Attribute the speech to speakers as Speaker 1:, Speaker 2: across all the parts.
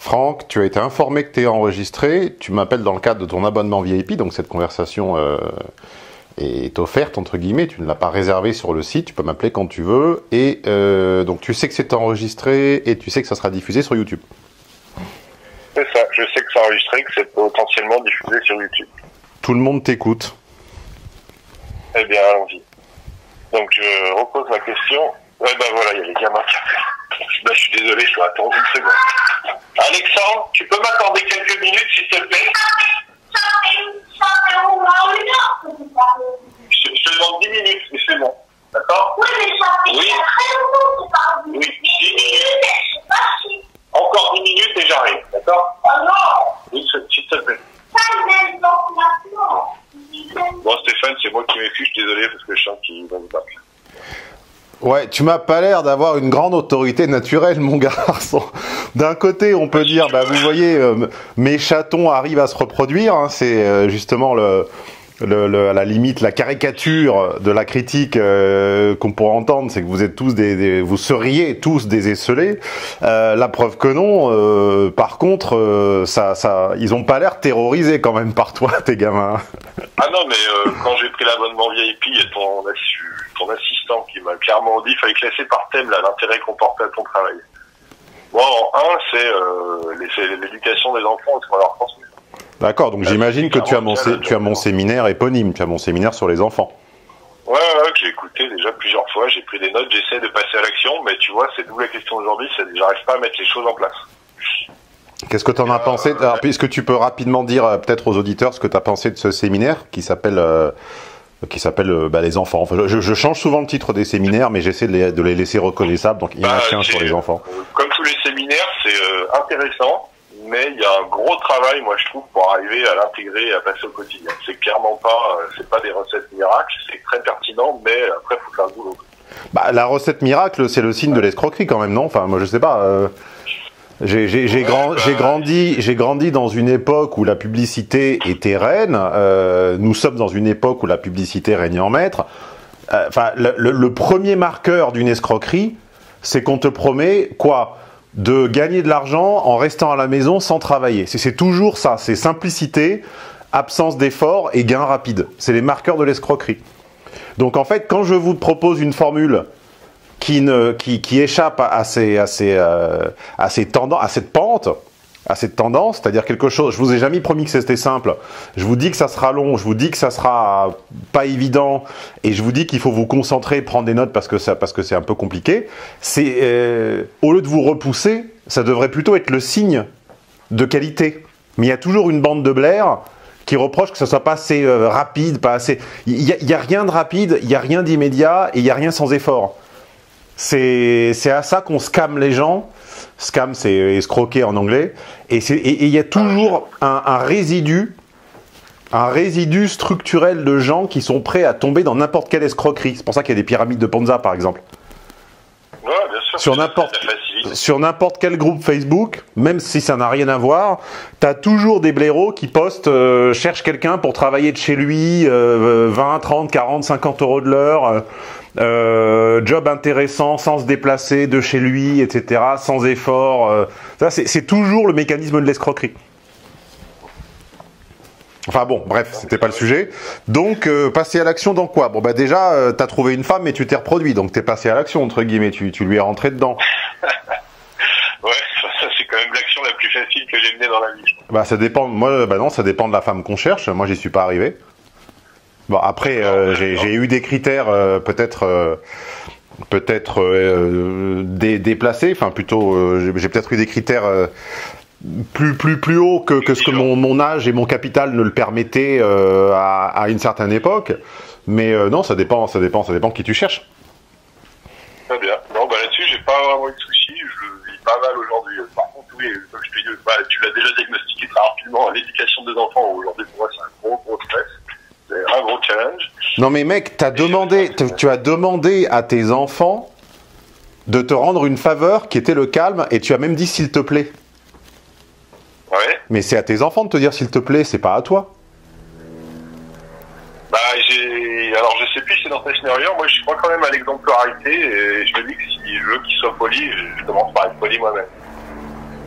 Speaker 1: Franck, tu as été informé que tu es enregistré. Tu m'appelles dans le cadre de ton abonnement VIP, donc cette conversation est offerte, entre guillemets. Tu ne l'as pas réservée sur le site, tu peux m'appeler quand tu veux. Et donc tu sais que c'est enregistré et tu sais que ça sera diffusé sur YouTube.
Speaker 2: C'est ça, je sais que c'est enregistré, que c'est potentiellement diffusé sur YouTube.
Speaker 1: Tout le monde t'écoute.
Speaker 2: Eh bien, allons-y. Donc je repose ma question. Ouais, ben voilà, il y a les gamins qui appellent. Là, je suis désolé, je dois attendre une seconde. Alexandre, tu peux m'accorder quelques minutes, s'il te plaît? Je te demande 10 minutes, mais c'est bon. D'accord?
Speaker 3: Oui, mais ça fait
Speaker 2: Oui.
Speaker 3: très longtemps que c'est pas
Speaker 2: Oui, 10 minutes. Encore 10 minutes et j'arrive, d'accord?
Speaker 3: Oh non!
Speaker 2: Oui, s'il te plaît.
Speaker 3: Ça même donc maintenant.
Speaker 2: Bon, Stéphane, c'est moi qui m'excuse, je suis désolé parce que je sens qu'il va vous battre.
Speaker 1: Ouais, tu m'as pas l'air d'avoir une grande autorité naturelle, mon garçon. D'un côté, on peut dire, bah vous voyez, mes chatons arrivent à se reproduire. Hein, c'est justement à la limite la caricature de la critique qu'on pourrait entendre, c'est que vous êtes tous vous seriez tous des esselés. La preuve que non. Par contre, ils ont pas l'air terrorisés quand même par toi, tes gamins.
Speaker 2: Ah non, mais quand j'ai pris l'abonnement VIP, il y a ton assistant qui m'a clairement dit qu'il fallait classer par thème l'intérêt qu'on portait à ton travail. Bon, en un, c'est l'éducation des enfants et ce qu'on leur transmet.
Speaker 1: D'accord, donc j'imagine que tu as mon séminaire éponyme, tu as mon séminaire sur les enfants.
Speaker 2: Ouais, que j'ai écouté déjà plusieurs fois, j'ai pris des notes, j'essaie de passer à l'action, mais tu vois, c'est d'où la question aujourd'hui, c'est que j'arrive pas à mettre les choses en place.
Speaker 1: Qu'est-ce que tu en as pensé? Alors, est-ce que tu peux rapidement dire peut-être aux auditeurs ce que tu as pensé de ce séminaire qui s'appelle les enfants. Enfin, je change souvent le titre des séminaires, mais j'essaie de les laisser reconnaissables, donc il y en a qu'un sur les enfants.
Speaker 2: Comme tous les séminaires, c'est intéressant, mais il y a un gros travail, moi je trouve, pour arriver à l'intégrer et à passer au quotidien. C'est clairement pas, c'est pas des recettes miracles, c'est très pertinent, mais après faut faire le boulot.
Speaker 1: Bah, la recette miracle, c'est le signe de l'escroquerie quand même, non? Enfin, moi je sais pas. J'ai grandi dans une époque où la publicité était reine. Nous sommes dans une époque où la publicité règne en maître. Enfin, le premier marqueur d'une escroquerie, c'est qu'on te promet quoi? De gagner de l'argent en restant à la maison sans travailler. C'est toujours ça. C'est simplicité, absence d'effort et gain rapide. C'est les marqueurs de l'escroquerie. Donc en fait, quand je vous propose une formule qui échappe à cette pente, à cette tendance, c'est-à-dire quelque chose, je vous ai jamais promis que c'était simple, je vous dis que ça sera long, je vous dis que ça sera pas évident, et je vous dis qu'il faut vous concentrer, prendre des notes parce que c'est un peu compliqué, au lieu de vous repousser, ça devrait plutôt être le signe de qualité. Mais il y a toujours une bande de blairs qui reproche que ça soit pas assez rapide, pas assez... Il y a rien de rapide, il y a rien d'immédiat, et il y a rien sans effort. C'est à ça qu'on scamme les gens. Scam, c'est escroquer en anglais. Et il y a toujours un résidu structurel de gens qui sont prêts à tomber dans n'importe quelle escroquerie. C'est pour ça qu'il y a des pyramides de Ponzi, par exemple.
Speaker 2: Ouais, bien sûr.
Speaker 1: Sur n'importe quel groupe Facebook, même si ça n'a rien à voir, t'as toujours des blaireaux qui postent cherche quelqu'un pour travailler de chez lui, 20, 30, 40, 50 euros de l'heure. Job intéressant, sans se déplacer de chez lui, etc., sans effort. Ça, c'est toujours le mécanisme de l'escroquerie. Enfin bon, bref, c'était pas le sujet. Donc, passer à l'action dans quoi? Bon, bah déjà, t'as trouvé une femme et tu t'es reproduit, donc t'es passé à l'action, entre guillemets, tu lui es rentré dedans.
Speaker 2: Ouais, ça c'est quand même l'action la plus facile que j'ai menée dans la vie.
Speaker 1: Bah ça dépend, non, ça dépend de la femme qu'on cherche, moi j'y suis pas arrivé. Bon, après, j'ai eu des critères peut-être déplacés. Enfin, plutôt, j'ai peut-être eu des critères plus hauts que ce que mon âge et mon capital ne le permettaient à une certaine époque. Mais non, ça dépend qui tu cherches.
Speaker 2: Très bien. Non, bah là-dessus, j'ai pas vraiment eu de soucis. Je vis pas mal aujourd'hui. Par contre, oui, comme je te dis, tu l'as déjà diagnostiqué très rapidement. L'éducation des enfants aujourd'hui, pour moi, c'est un gros stress. C'est un gros challenge.
Speaker 1: Non mais mec, tu as demandé à tes enfants de te rendre une faveur qui était le calme et tu as même dit s'il te plaît.
Speaker 2: Ouais.
Speaker 1: Mais c'est à tes enfants de te dire s'il te plaît, c'est pas à toi.
Speaker 2: Bah alors je sais plus si c'est dans ta scénario, moi je crois quand même à l'exemplarité et je me dis que si je veux qu'ils soient polis, je commence par être poli moi-même.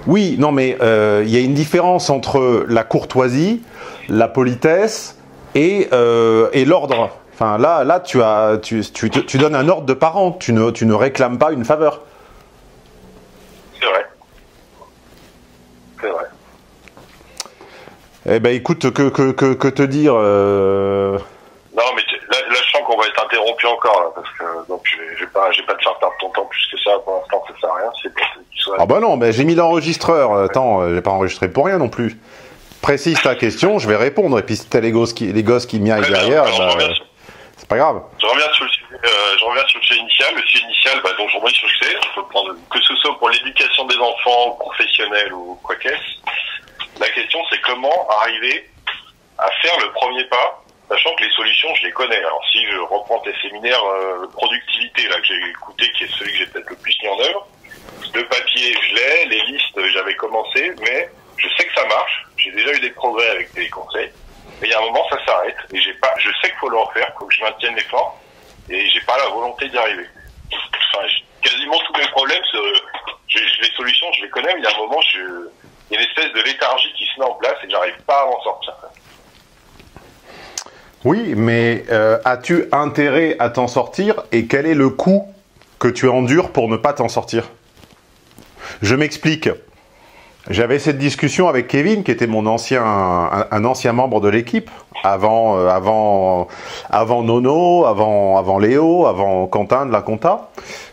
Speaker 1: Oui, non, mais il y a une différence entre la courtoisie, la politesse et l'ordre. Enfin, là, tu donnes un ordre de parent. Tu ne réclames pas une faveur.
Speaker 2: C'est vrai. C'est vrai.
Speaker 1: Eh ben, écoute, que te dire
Speaker 2: Non, mais là, je sens qu'on va être interrompu encore, là, parce que donc je vais pas te faire perdre ton temps plus que ça. Pour l'instant, ça sert à rien. C'est pour que tu sois...
Speaker 1: Ah bah non, j'ai mis l'enregistreur. Attends, j'ai pas enregistré pour rien non plus. Précise ta question, je vais répondre. Et puis si t'as les gosses qui miaillent derrière, c'est pas grave.
Speaker 2: Je reviens sur le sujet initial. Le sujet initial, donc je reviens sur le sujet. Je peux prendre, que ce soit pour l'éducation des enfants, professionnels ou quoi qu'est-ce. La question, c'est comment arriver à faire le premier pas, sachant que les solutions, je les connais. Alors si je reprends tes séminaires productivité là que j'ai écouté, qui est celui que j'ai peut-être le plus mis en œuvre, le papier, je l'ai, les listes, j'avais commencé, mais je sais que ça marche. J'ai déjà eu des progrès avec tes conseils. Mais il y a un moment, ça s'arrête. Et je sais qu'il faut le refaire, faut que je maintienne l'effort. Et j'ai pas la volonté d'y arriver. Enfin, quasiment tous mes problèmes, les solutions, je les connais, mais il y a un moment, il y a une espèce de léthargie qui se met en place et j'arrive pas à m'en sortir.
Speaker 1: Oui, mais as-tu intérêt à t'en sortir et quel est le coût que tu endures pour ne pas t'en sortir? Je m'explique. J'avais cette discussion avec Kevin, qui était un ancien membre de l'équipe, avant Nono, avant Léo, avant Quentin de la Compta.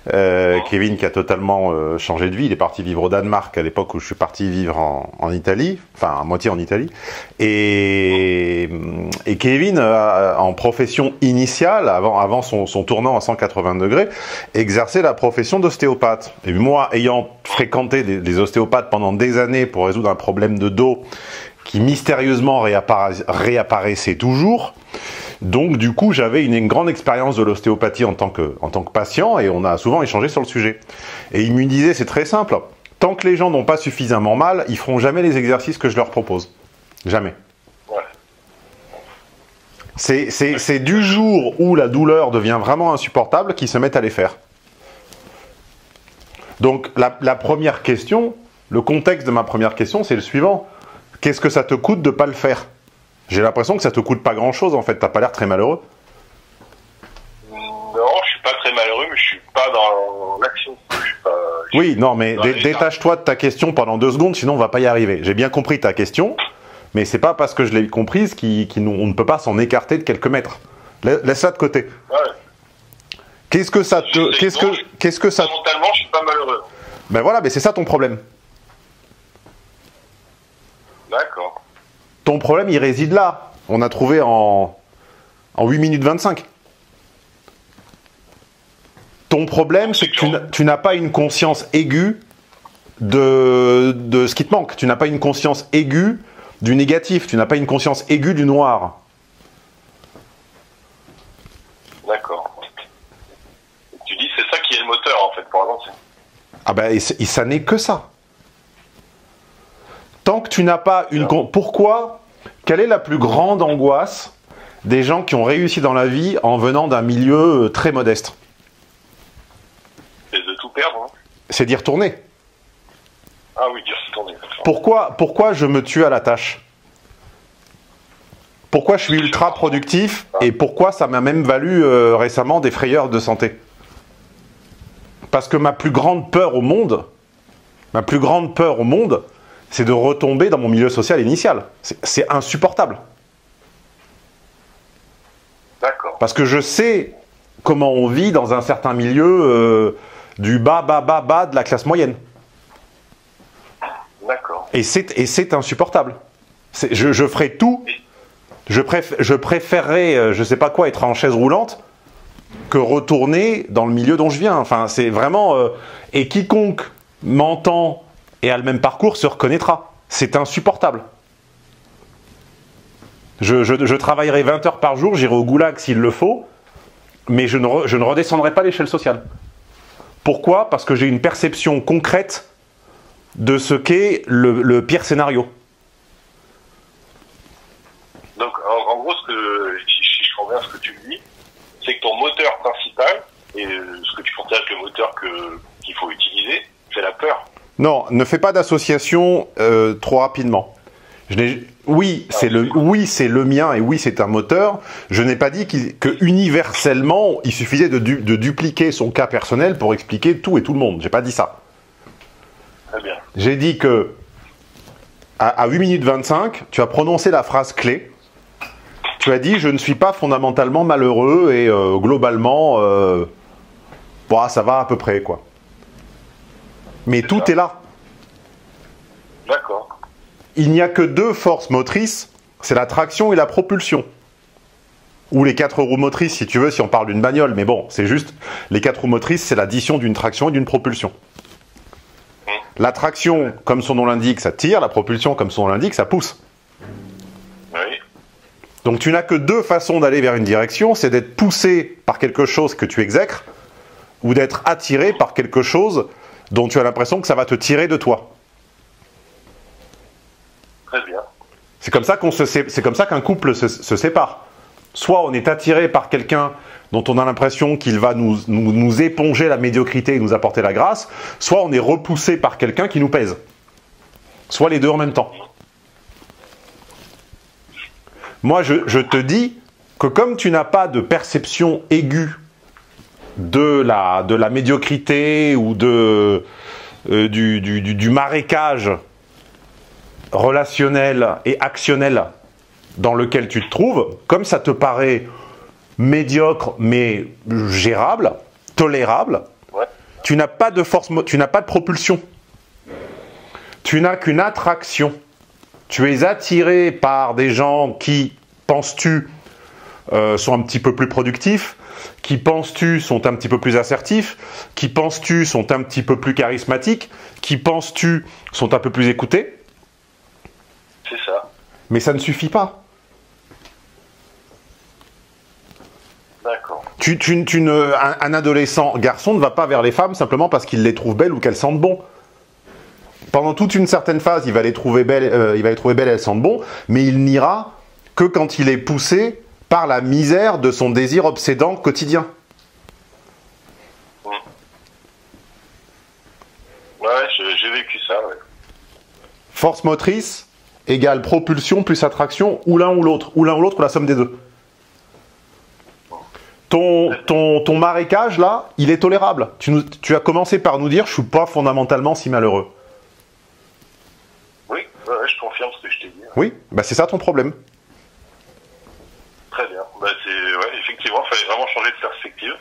Speaker 1: Kevin qui a totalement changé de vie, il est parti vivre au Danemark à l'époque où je suis parti vivre en Italie, enfin à moitié en Italie. Et Kevin, en profession initiale, avant son tournant à 180 degrés, exerçait la profession d'ostéopathe. Et moi, ayant fréquenté des ostéopathes pendant des années pour résoudre un problème de dos qui mystérieusement réapparaissait toujours, donc du coup j'avais une grande expérience de l'ostéopathie en tant que patient et on a souvent échangé sur le sujet. Et il me disait, c'est très simple, tant que les gens n'ont pas suffisamment mal, ils feront jamais les exercices que je leur propose. Jamais.
Speaker 2: Ouais.
Speaker 1: C'est du jour où la douleur devient vraiment insupportable qu'ils se mettent à les faire. Donc la première question, le contexte de ma première question, c'est le suivant. Qu'est-ce que ça te coûte de ne pas le faire? J'ai l'impression que ça te coûte pas grand-chose, en fait. T'as pas l'air très malheureux.
Speaker 2: Non, je suis pas très malheureux, mais je suis pas dans l'action.
Speaker 1: Oui, non, mais détache-toi de ta question pendant 2 secondes, sinon on va pas y arriver. J'ai bien compris ta question, mais c'est pas parce que je l'ai comprise qu'on ne peut pas s'en écarter de quelques mètres. Laisse ça de côté.
Speaker 2: Ouais.
Speaker 1: Qu'est-ce que ça te...
Speaker 2: Mentalement, je suis pas malheureux.
Speaker 1: Ben voilà, mais c'est ça ton problème.
Speaker 2: D'accord.
Speaker 1: Ton problème, il réside là. On a trouvé en 8 minutes 25. Ton problème, c'est que tu n'as pas une conscience aiguë de ce qui te manque. Tu n'as pas une conscience aiguë du négatif. Tu n'as pas une conscience aiguë du noir.
Speaker 2: D'accord. Tu dis c'est ça qui est le moteur, en fait, pour avancer.
Speaker 1: Ah ben, et ça n'est que ça. Tant que tu n'as pas une... Pourquoi? Quelle est la plus grande angoisse des gens qui ont réussi dans la vie en venant d'un milieu très modeste?
Speaker 2: C'est de tout perdre, hein.
Speaker 1: C'est d'y retourner.
Speaker 2: Ah oui, d'y retourner.
Speaker 1: Pourquoi je me tue à la tâche? Pourquoi je suis ultra productif et pourquoi ça m'a même valu récemment des frayeurs de santé? Parce que ma plus grande peur au monde, c'est de retomber dans mon milieu social initial. C'est insupportable.
Speaker 2: D'accord.
Speaker 1: Parce que je sais comment on vit dans un certain milieu du bas de la classe moyenne.
Speaker 2: D'accord.
Speaker 1: Et c'est insupportable. Je ferai tout. Je préférerais, je sais pas quoi, être en chaise roulante que retourner dans le milieu dont je viens. Enfin, c'est vraiment... et quiconque m'entend et a le même parcours se reconnaîtra. C'est insupportable. Je travaillerai 20 heures par jour, j'irai au goulag s'il le faut, mais je ne redescendrai pas l'échelle sociale. Pourquoi? Parce que j'ai une perception concrète de ce qu'est le pire scénario.
Speaker 2: Donc, en gros, si je comprends bien ce que tu me dis, c'est que ton moteur principal, et ce que tu considères que le moteur qu'il faut utiliser, c'est la peur.
Speaker 1: Non, ne fais pas d'association trop rapidement. Oui, c'est le mien et oui, c'est un moteur. Je n'ai pas dit que universellement, il suffisait de dupliquer son cas personnel pour expliquer tout et tout le monde. J'ai pas dit ça.
Speaker 2: Très bien.
Speaker 1: J'ai dit que à 8 minutes 25, tu as prononcé la phrase clé. Tu as dit « Je ne suis pas fondamentalement malheureux et globalement, bon, ça va à peu près, quoi. » Mais tout est là.
Speaker 2: D'accord.
Speaker 1: Il n'y a que deux forces motrices, c'est la traction et la propulsion. Ou les 4 roues motrices, si tu veux, si on parle d'une bagnole. Mais bon, c'est juste, les 4 roues motrices, c'est l'addition d'une traction et d'une propulsion. La traction, comme son nom l'indique, ça tire. La propulsion, comme son nom l'indique, ça pousse.
Speaker 2: Oui.
Speaker 1: Donc tu n'as que deux façons d'aller vers une direction, c'est d'être poussé par quelque chose que tu exècres, ou d'être attiré par quelque chose dont tu as l'impression que ça va te tirer de toi.
Speaker 2: Très bien.
Speaker 1: C'est comme ça qu'un couple se sépare. Soit on est attiré par quelqu'un dont on a l'impression qu'il va nous éponger la médiocrité et nous apporter la grâce, soit on est repoussé par quelqu'un qui nous pèse. Soit les deux en même temps. Moi, je te dis que comme tu n'as pas de perception aiguë de la médiocrité ou du marécage relationnel et actionnel dans lequel tu te trouves, comme ça te paraît médiocre mais gérable, tolérable,
Speaker 2: Ouais.
Speaker 1: tu n'as pas de force, tu n'as pas de propulsion. Tu n'as qu'une attraction. Tu es attiré par des gens qui, penses-tu, sont un petit peu plus productifs, qui, penses-tu, sont un petit peu plus assertifs, qui, penses-tu, sont un petit peu plus charismatiques, qui, penses-tu, sont un peu plus écoutés.
Speaker 2: C'est ça.
Speaker 1: Mais ça ne suffit pas.
Speaker 2: D'accord.
Speaker 1: Un adolescent garçon ne va pas vers les femmes simplement parce qu'il les trouve belles ou qu'elles sentent bon. Pendant toute une certaine phase, il va les trouver belles, elles sentent bon, mais il n'ira que quand il est poussé par la misère de son désir obsédant quotidien.
Speaker 2: Ouais, j'ai vécu ça, ouais.
Speaker 1: Force motrice égale propulsion plus attraction, ou l'un ou l'autre, ou la somme des deux. Ton marécage, là, il est tolérable. Tu as commencé par nous dire « je suis pas fondamentalement si malheureux ».
Speaker 2: Oui, ouais, je confirme ce que je t'ai dit.
Speaker 1: Oui, bah c'est ça ton problème.
Speaker 2: Très bien. Bah, effectivement, il fallait vraiment changer de perspective.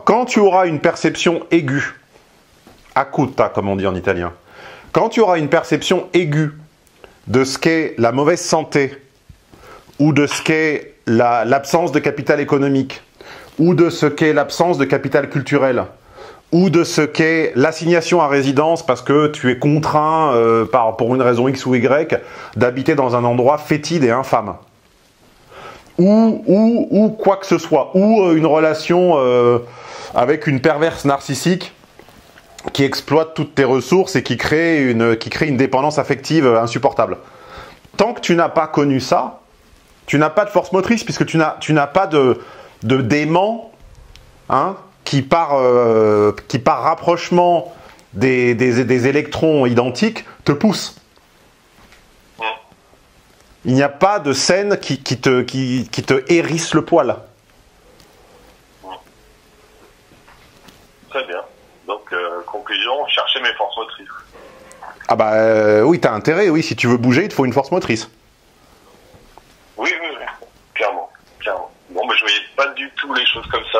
Speaker 1: Quand tu auras une perception aiguë, acuta comme on dit en italien, quand tu auras une perception aiguë de ce qu'est la mauvaise santé, ou de ce qu'est l'absence de capital économique, ou de ce qu'est l'absence de capital culturel, ou de ce qu'est l'assignation à résidence parce que tu es contraint, pour une raison X ou Y, d'habiter dans un endroit fétide et infâme. Ou quoi que ce soit, ou une relation avec une perverse narcissique qui exploite toutes tes ressources et qui crée une dépendance affective insupportable. Tant que tu n'as pas connu ça, tu n'as pas de force motrice puisque tu n'as pas d'aimant, hein, qui par rapprochement des électrons identiques te pousse. Il n'y a pas de scène qui te hérisse le poil.
Speaker 2: Très bien. Donc, conclusion, chercher mes forces motrices.
Speaker 1: Ah bah oui, t'as intérêt, oui, si tu veux bouger, il te faut une force motrice.
Speaker 2: Oui, clairement. Bon, mais je voyais pas du tout les choses comme ça.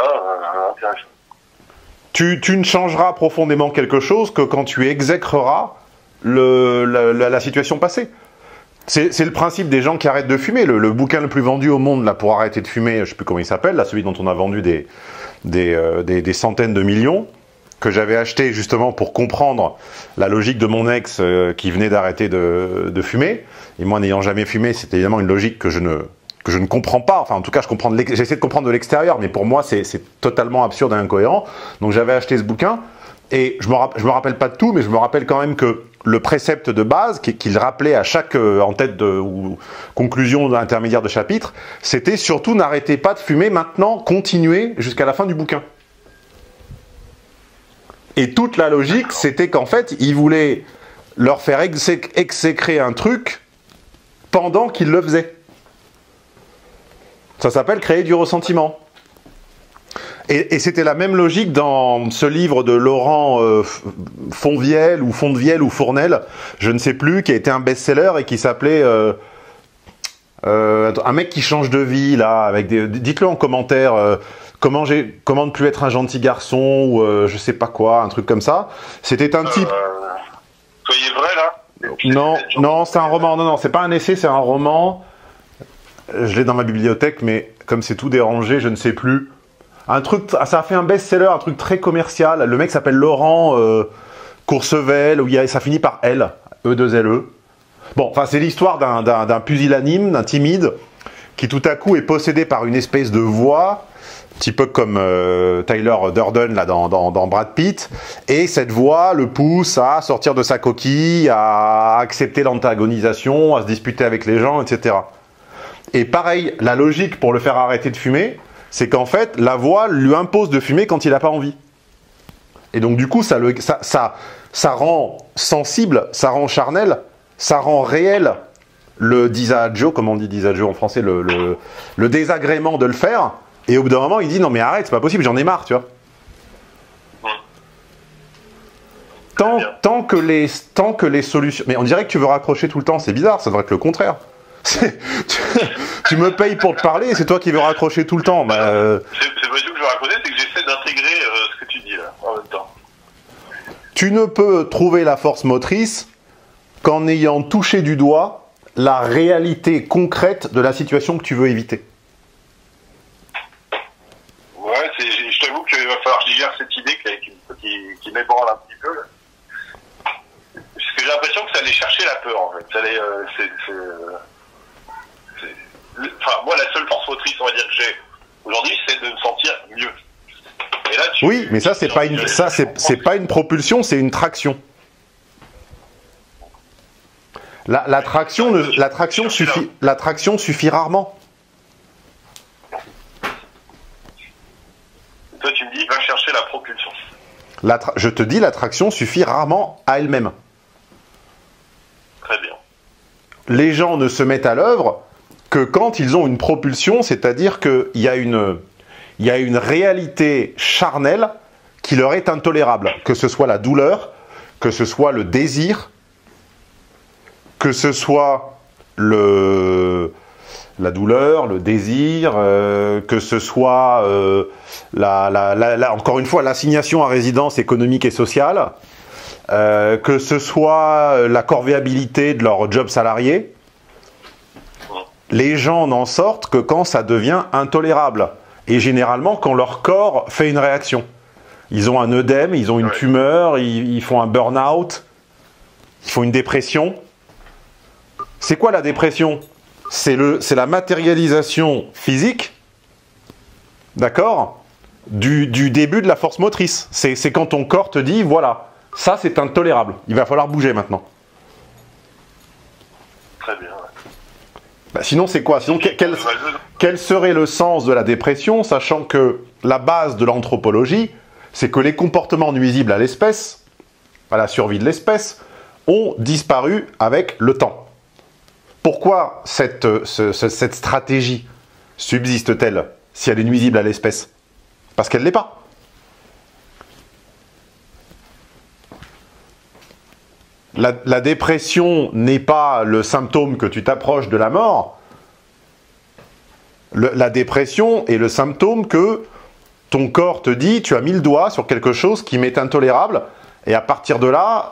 Speaker 2: Intéressant.
Speaker 1: Tu ne changeras profondément quelque chose que quand tu exécreras la situation passée. C'est le principe des gens qui arrêtent de fumer. Le bouquin le plus vendu au monde là, pour arrêter de fumer, je ne sais plus comment il s'appelle, là, celui dont on a vendu des centaines de millions, que j'avais acheté justement pour comprendre la logique de mon ex qui venait d'arrêter de fumer. Et moi, n'ayant jamais fumé, c'est évidemment une logique que je ne comprends pas. Enfin, en tout cas, j'essaie de comprendre de l'extérieur, mais pour moi, c'est totalement absurde et incohérent. Donc, j'avais acheté ce bouquin. Et je me rappelle pas de tout, mais je me rappelle quand même que le précepte de base, qu'il rappelait à chaque en tête ou conclusion intermédiaire de chapitre, c'était surtout n'arrêtez pas de fumer maintenant, continuez jusqu'à la fin du bouquin. Et toute la logique, c'était qu'en fait, il voulait leur faire exécrer un truc pendant qu'ils le faisaient. Ça s'appelle créer du ressentiment. Et c'était la même logique dans ce livre de Laurent Fonvielle ou Fournel, je ne sais plus, qui a été un best-seller et qui s'appelait un mec qui change de vie, là, avec des... Dites-le en commentaire, comment ne plus être un gentil garçon, ou je sais pas quoi, un truc comme ça. C'était un type...
Speaker 2: Soyez vrai, là.
Speaker 1: Non, c'est un roman. Non, c'est pas un essai, c'est un roman. Je l'ai dans ma bibliothèque, mais comme c'est tout dérangé, je ne sais plus. Un truc, ça a fait un best-seller, un truc très commercial. Le mec s'appelle Laurent Courcevel, ça finit par L, E2LE. Bon, enfin, c'est l'histoire d'un pusillanime, d'un timide, qui tout à coup est possédé par une espèce de voix, un petit peu comme Tyler Durden là, dans Brad Pitt, et cette voix le pousse à sortir de sa coquille, à accepter l'antagonisation, à se disputer avec les gens, etc. Et pareil, la logique pour le faire arrêter de fumer, c'est qu'en fait, la voix lui impose de fumer quand il n'a pas envie. Et donc du coup, ça rend sensible, ça rend charnel, ça rend réel le disagio, comme on dit disagio en français, le désagrément de le faire. Et au bout d'un moment, il dit non mais arrête, c'est pas possible, j'en ai marre, tu vois. Tant que les solutions... Mais on dirait que tu veux raccrocher tout le temps, c'est bizarre, ça devrait être le contraire. Tu me payes pour te parler, c'est toi qui veux raccrocher tout le temps.
Speaker 2: C'est pas du tout que je veux raccrocher, c'est que j'essaie d'intégrer ce que tu dis là, en même temps.
Speaker 1: Tu ne peux trouver la force motrice qu'en ayant touché du doigt la réalité concrète de la situation que tu veux éviter.
Speaker 2: Ouais, je t'avoue qu'il va falloir que je digère cette idée qui m'ébranle un petit peu. Là. Parce que j'ai l'impression que ça allait chercher la peur, en fait. Ça allait, enfin, moi, la seule force motrice, on va dire, que j'ai aujourd'hui, c'est de me sentir mieux. Et là,
Speaker 1: oui, mais ça, c'est pas une propulsion, c'est une traction. La traction suffit rarement.
Speaker 2: Toi, tu me dis, va chercher la propulsion.
Speaker 1: Je te dis, la traction suffit rarement à elle-même.
Speaker 2: Très bien.
Speaker 1: Les gens ne se mettent à l'œuvre que quand ils ont une propulsion, c'est-à-dire qu'il y a une réalité charnelle qui leur est intolérable, que ce soit la douleur, que ce soit le désir, que ce soit la douleur, le désir, que ce soit encore une fois l'assignation à résidence économique et sociale, que ce soit la corvéabilité de leur job salarié. Les gens n'en sortent que quand ça devient intolérable. Et généralement, quand leur corps fait une réaction. Ils ont un œdème, ils ont une tumeur, ils font un burn-out, ils font une dépression. C'est quoi la dépression? C'est la matérialisation physique, d'accord, du début de la force motrice. C'est quand ton corps te dit, voilà, ça c'est intolérable, il va falloir bouger maintenant.
Speaker 2: Très bien.
Speaker 1: Bah, sinon, c'est quoi? Sinon, quel serait le sens de la dépression, sachant que la base de l'anthropologie, c'est que les comportements nuisibles à l'espèce, à la survie de l'espèce, ont disparu avec le temps. Pourquoi cette stratégie subsiste-t-elle si elle est nuisible à l'espèce? Parce qu'elle ne l'est pas. La dépression n'est pas le symptôme que tu t'approches de la mort. La dépression est le symptôme que ton corps te dit, tu as mis le doigt sur quelque chose qui m'est intolérable, et à partir de là,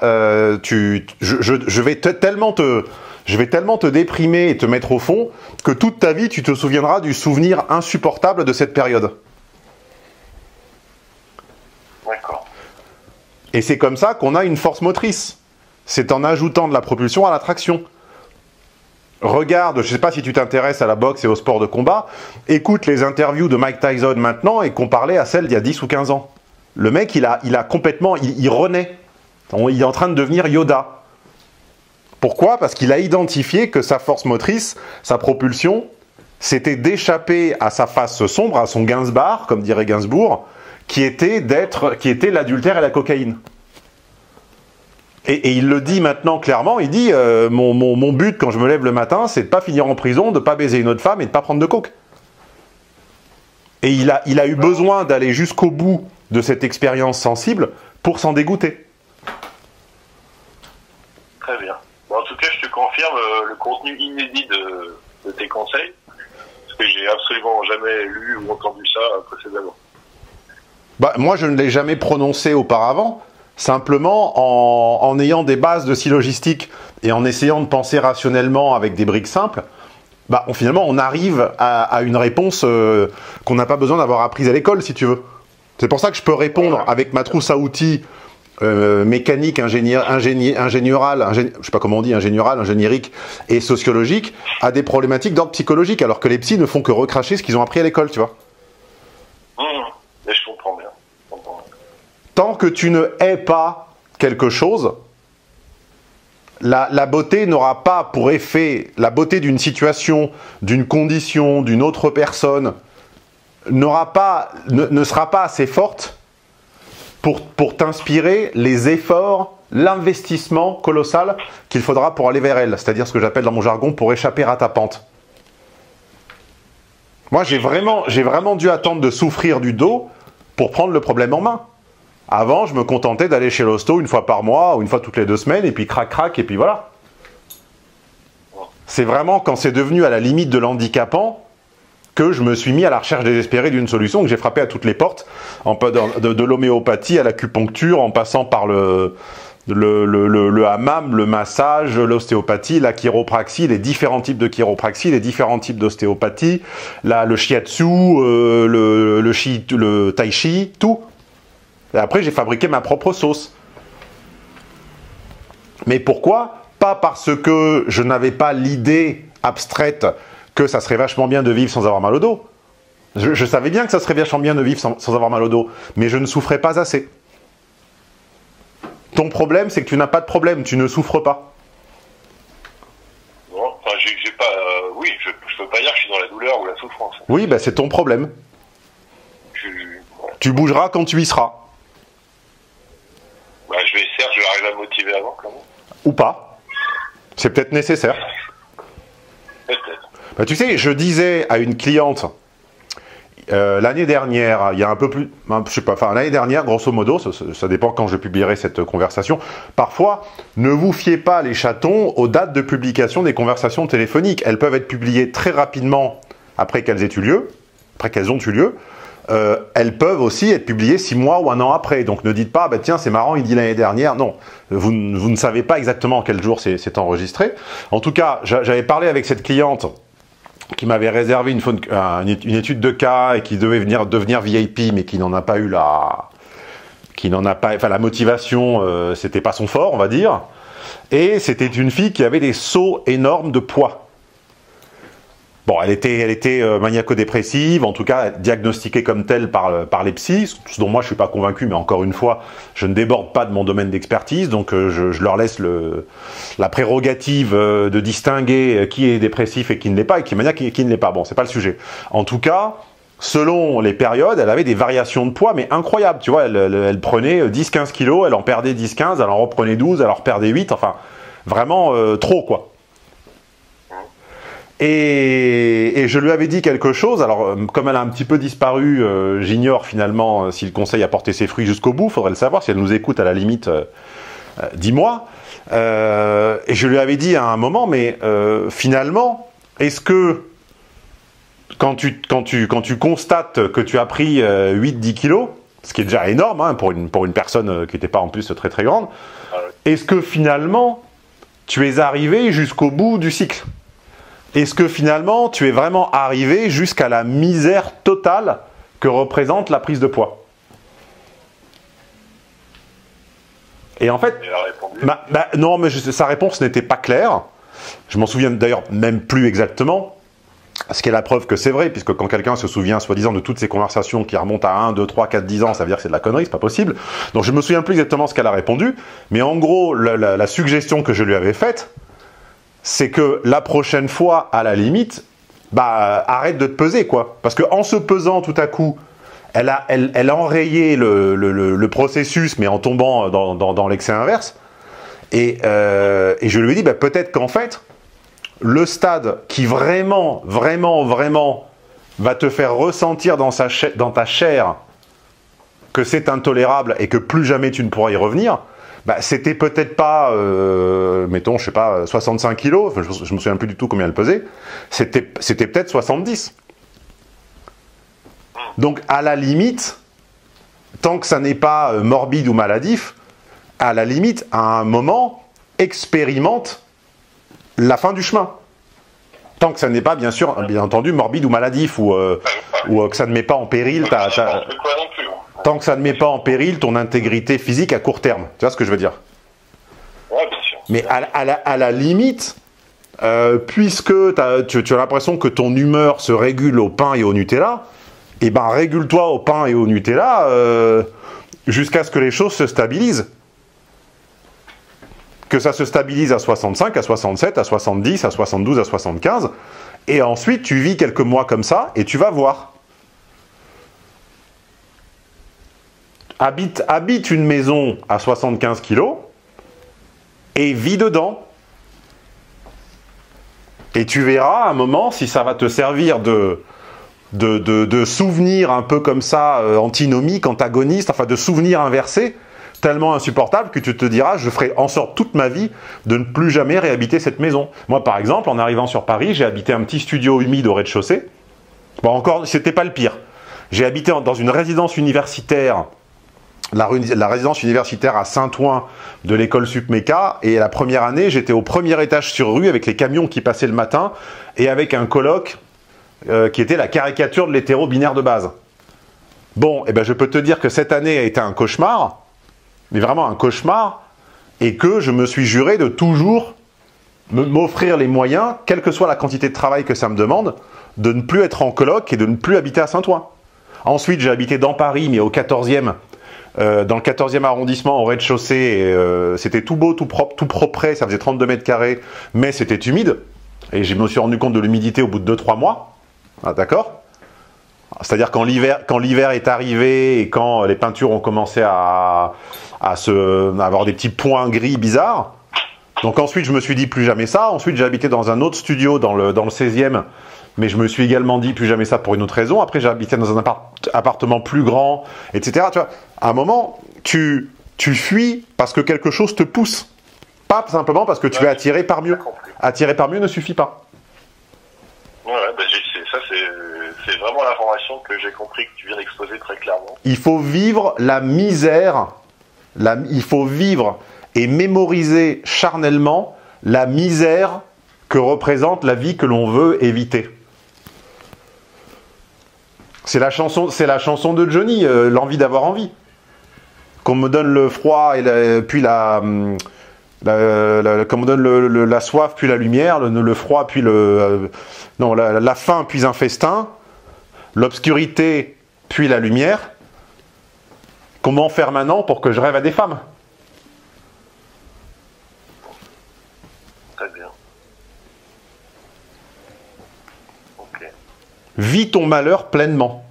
Speaker 1: je vais tellement te déprimer et te mettre au fond que toute ta vie, tu te souviendras du souvenir insupportable de cette période.
Speaker 2: D'accord.
Speaker 1: Et c'est comme ça qu'on a une force motrice. C'est en ajoutant de la propulsion à la traction. Regarde, je ne sais pas si tu t'intéresses à la boxe et au sport de combat, écoute les interviews de Mike Tyson maintenant et comparez à celles d'il y a 10 ou 15 ans. Le mec, il a complètement, il renaît. Il est en train de devenir Yoda. Pourquoi? Parce qu'il a identifié que sa force motrice, sa propulsion, c'était d'échapper à sa face sombre, à son Gainsbourg, comme dirait Gainsbourg, qui était l'adultère et la cocaïne. Et il le dit maintenant clairement, il dit mon but quand je me lève le matin, c'est de pas finir en prison, de pas baiser une autre femme et de pas prendre de coke. Et il a eu besoin d'aller jusqu'au bout de cette expérience sensible pour s'en dégoûter.
Speaker 2: Très bien. Bon, en tout cas, je te confirme le contenu inédit de tes conseils, parce que j'ai absolument jamais lu ou entendu ça précédemment.
Speaker 1: Bah, moi, je ne l'ai jamais prononcé auparavant, simplement en ayant des bases de syllogistique et en essayant de penser rationnellement avec des briques simples, bah, finalement, on arrive à une réponse qu'on n'a pas besoin d'avoir apprise à l'école, si tu veux. C'est pour ça que je peux répondre avec ma trousse à outils mécanique, ingénieurale, je sais pas comment on dit, ingénieurale, ingénierique et sociologique, à des problématiques d'ordre psychologique, alors que les psys ne font que recracher ce qu'ils ont appris à l'école, tu vois.
Speaker 2: Et je comprends bien.
Speaker 1: Tant que tu ne hais pas quelque chose, la beauté n'aura pas pour effet, la beauté d'une situation, d'une condition, d'une autre personne, ne sera pas assez forte pour t'inspirer les efforts, l'investissement colossal qu'il faudra pour aller vers elle. C'est-à-dire ce que j'appelle dans mon jargon pour échapper à ta pente. Moi, j'ai vraiment dû attendre de souffrir du dos pour prendre le problème en main. Avant, je me contentais d'aller chez l'hosto une fois par mois ou une fois toutes les 2 semaines et puis crac, et puis voilà. C'est vraiment quand c'est devenu à la limite de l'handicapant que je me suis mis à la recherche désespérée d'une solution, que j'ai frappé à toutes les portes, de l'homéopathie à l'acupuncture, en passant par le hammam, le massage, l'ostéopathie, la chiropraxie, les différents types de chiropraxie, les différents types d'ostéopathie, le shiatsu, le tai chi, tout. Et après, j'ai fabriqué ma propre sauce. Mais pourquoi? Pas parce que je n'avais pas l'idée abstraite que ça serait vachement bien de vivre sans avoir mal au dos. Je savais bien que ça serait vachement bien de vivre sans avoir mal au dos, mais je ne souffrais pas assez. Ton problème, c'est que tu n'as pas de problème, tu ne souffres pas.
Speaker 2: Non, enfin, j'ai pas... oui, je peux pas dire que je suis dans la douleur ou la souffrance.
Speaker 1: Oui, bah, c'est ton problème. Tu bougeras quand tu y seras.
Speaker 2: Bah, je vais essayer, je vais arriver à me motiver avant, quand même.
Speaker 1: Ou pas. C'est peut-être nécessaire.
Speaker 2: Peut-être.
Speaker 1: Bah, tu sais, je disais à une cliente l'année dernière, il y a un peu plus, je sais pas, enfin l'année dernière, grosso modo, ça dépend quand je publierai cette conversation. Parfois, ne vous fiez pas les chatons aux dates de publication des conversations téléphoniques. Elles peuvent être publiées très rapidement après qu'elles aient eu lieu, après qu'elles ont eu lieu. Elles peuvent aussi être publiées 6 mois ou 1 an après. Donc ne dites pas, bah, tiens, c'est marrant, il dit l'année dernière. Non, vous ne savez pas exactement quel jour c'est enregistré. En tout cas, j'avais parlé avec cette cliente qui m'avait réservé une étude de cas et qui devait devenir VIP, mais qui n'en a pas eu la motivation, c'était pas son fort, on va dire. Et c'était une fille qui avait des sauts énormes de poids. Bon, elle était maniaco-dépressive, en tout cas diagnostiquée comme telle par les psys, ce dont moi je suis pas convaincu, mais encore une fois, je ne déborde pas de mon domaine d'expertise, donc je leur laisse la prérogative de distinguer qui est dépressif et qui ne l'est pas, et qui est maniaque et qui ne l'est pas. Bon, c'est pas le sujet. En tout cas, selon les périodes, elle avait des variations de poids, mais incroyables, tu vois, elle prenait 10-15 kilos, elle en perdait 10-15, elle en reprenait 12, elle en reperdait 8, enfin, vraiment trop, quoi. Et je lui avais dit quelque chose, alors comme elle a un petit peu disparu, j'ignore finalement si le conseil a porté ses fruits jusqu'au bout, faudrait le savoir, si elle nous écoute à la limite, dis-moi. Et je lui avais dit à un moment, mais finalement, est-ce que quand tu constates que tu as pris 8-10 kilos, ce qui est déjà énorme hein, pour une personne qui n'était pas en plus très très grande, est-ce que finalement tu es arrivé jusqu'au bout du cycle ? Est-ce que finalement, tu es vraiment arrivé jusqu'à la misère totale que représente la prise de poids? Et en fait, non, mais sa réponse n'était pas claire. Je m'en souviens d'ailleurs même plus exactement. Ce qui est la preuve que c'est vrai, puisque quand quelqu'un se souvient soi-disant de toutes ces conversations qui remontent à 1, 2, 3, 4, 10 ans, ça veut dire que c'est de la connerie, c'est pas possible. Donc je me souviens plus exactement ce qu'elle a répondu, mais en gros, la suggestion que je lui avais faite, c'est que la prochaine fois, à la limite, bah, arrête de te peser, quoi. Parce qu'en se pesant tout à coup, elle a enrayé le processus, mais en tombant dans l'excès inverse. Et je lui ai dit, bah, peut-être qu'en fait, le stade qui vraiment va te faire ressentir dans ta chair que c'est intolérable et que plus jamais tu ne pourras y revenir, bah, c'était peut-être pas, mettons, je sais pas, 65 kilos, enfin, je me souviens plus du tout combien elle pesait, c'était peut-être 70. Donc, à la limite, tant que ça n'est pas morbide ou maladif, à la limite, à un moment, expérimente la fin du chemin. Tant que ça n'est pas, bien entendu, morbide ou maladif, ou que ça ne met pas en péril tant que ça ne met pas en péril ton intégrité physique à court terme. Tu vois ce que je veux dire?
Speaker 2: Ouais, bien sûr.
Speaker 1: Mais à la limite, puisque tu as l'impression que ton humeur se régule au pain et au Nutella, eh ben régule-toi au pain et au Nutella jusqu'à ce que les choses se stabilisent. Que ça se stabilise à 65, à 67, à 70, à 72, à 75. Et ensuite, tu vis quelques mois comme ça et tu vas voir. Habite une maison à 75 kilos et vis dedans. Et tu verras à un moment si ça va te servir de souvenirs un peu comme ça, antinomiques, antagonistes, enfin de souvenirs inversés, tellement insupportable que tu te diras, je ferai en sorte toute ma vie de ne plus jamais réhabiter cette maison. Moi, par exemple, en arrivant sur Paris, j'ai habité un petit studio humide au rez-de-chaussée. Bon, encore, c'était pas le pire. J'ai habité dans une résidence universitaire, la résidence universitaire à Saint-Ouen de l'école Supméca, et la première année, j'étais au premier étage sur rue avec les camions qui passaient le matin et avec un coloc qui était la caricature de l'hétéro binaire de base. Bon, eh ben, je peux te dire que cette année a été un cauchemar, mais vraiment un cauchemar, et que je me suis juré de toujours m'offrir les moyens, quelle que soit la quantité de travail que ça me demande, de ne plus être en coloc et de ne plus habiter à Saint-Ouen. Ensuite, j'ai habité dans Paris, mais au 14e, dans le 14e arrondissement, au rez-de-chaussée, c'était tout beau, tout propre, tout propre, ça faisait 32 mètres carrés, mais c'était humide, et je me suis rendu compte de l'humidité au bout de 2-3 mois, ah, d'accord? C'est-à-dire quand l'hiver est arrivé et quand les peintures ont commencé à avoir des petits points gris bizarres. Donc ensuite, je me suis dit plus jamais ça. Ensuite, j'ai habité dans un autre studio dans le 16e, mais je me suis également dit plus jamais ça pour une autre raison. Après, j'ai habité dans un appartement plus grand, etc. Tu vois, à un moment, tu fuis parce que quelque chose te pousse. Pas simplement parce que tu es attiré par mieux. Attiré par mieux ne suffit pas.
Speaker 2: Ouais, ben ça c'est vraiment l'information que j'ai compris que tu viens d'exposer très clairement.
Speaker 1: Il faut vivre la misère, il faut vivre et mémoriser charnellement la misère que représente la vie que l'on veut éviter. C'est la chanson de Johnny, l'envie d'avoir envie. Qu'on me donne le froid et puis qu'on me donne la soif puis la lumière, le froid puis la faim puis un festin, l'obscurité puis la lumière. Comment faire maintenant pour que je rêve à des femmes?
Speaker 2: Très bien. Ok.
Speaker 1: Vis ton malheur pleinement.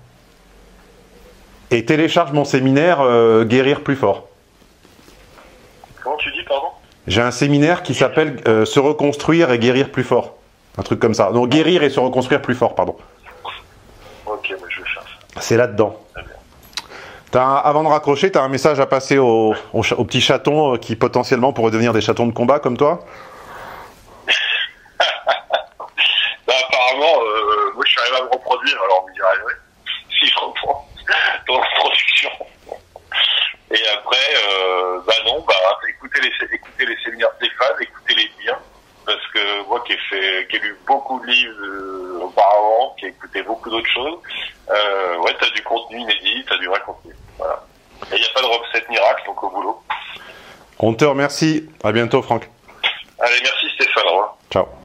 Speaker 1: Et télécharge mon séminaire Guérir plus fort.
Speaker 2: Comment tu dis, pardon?
Speaker 1: J'ai un séminaire qui s'appelle Se reconstruire et guérir plus fort. Un truc comme ça. Non, guérir et se reconstruire plus fort, pardon.
Speaker 2: Ok, mais je vais faire ça.
Speaker 1: C'est là-dedans. Avant de raccrocher, tu as un message à passer aux petits chatons qui potentiellement pourraient devenir des chatons de combat comme toi?
Speaker 2: Bah, apparemment, moi je suis arrivé à me reproduire, alors vous direz, ouais, si je reprends ton introduction. Et après, bah non, bah écoutez les séminaires de Stéphane, écoutez les miens, parce que moi qui ai lu beaucoup de livres auparavant, qui ai écouté beaucoup d'autres choses, ouais, t'as du contenu inédit, t'as du vrai contenu. Voilà. Et il n'y a pas de recette miracle, donc au boulot.
Speaker 1: On te remercie. À bientôt, Franck.
Speaker 2: Allez, merci Stéphane. Au revoir.
Speaker 1: Ciao.